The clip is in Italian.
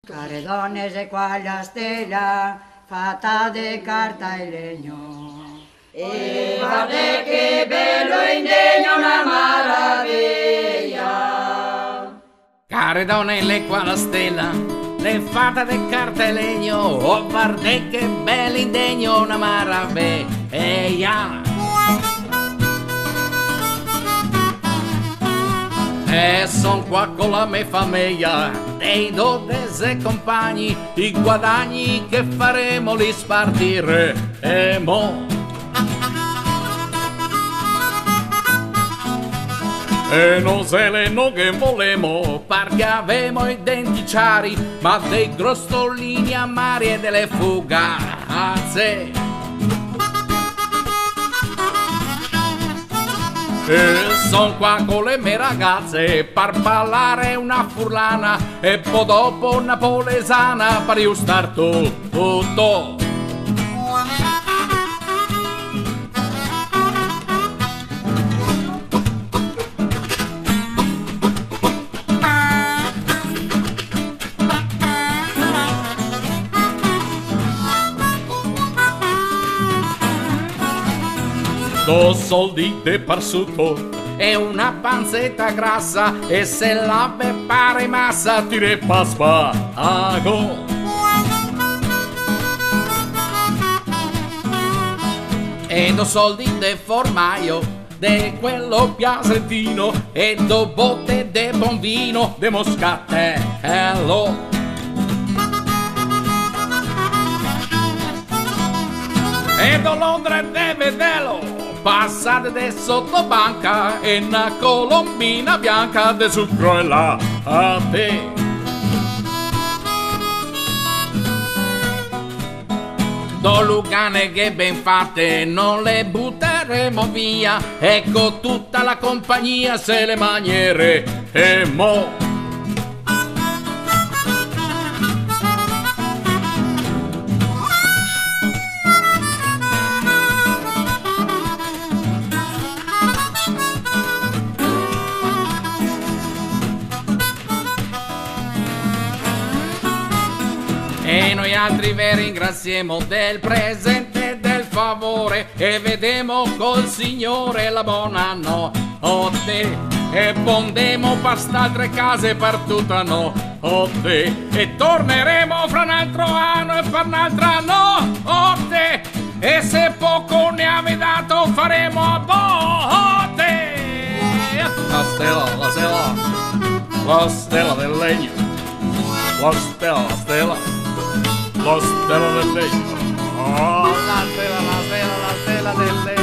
Care donne, se qua la stella fatta di carta e legno. E guarda che bello indegno, una maraviglia. Care donne, le qua la stella, le fatta di carta e legno. Oh, guarda che bello indegno, una maraviglia. E son qua con la mia famiglia, dei dotes e compagni, i guadagni che faremo li spartiremo. E non se le non che volemo, perché avemo i denti ciari, ma dei grostolini amari e delle fugazze. E son qua con le mie ragazze per ballare una furlana e poi dopo una polesana per io star tutto. Dos soldi de parsuto e una panzetta grassa e se la pare massa tire paspago. E dos soldi de formaio de quello piasentino e do botte de buon vino de moscatello. E do Londra de vederlo passate de sotto banca e una colombina bianca de sucro e là a te. Do Lugane che ben fatte non le butteremo via, ecco tutta la compagnia se le maniere e mo'. E noi altri vi ringraziamo del presente e del favore e vedemo col Signore la buona notte e bondemo per altre case per tutta notte e torneremo fra un altro anno e per un'altra notte e se poco ne avete dato faremo a botte. La stella del legno, la stella del legno. Oh, la stella del legno.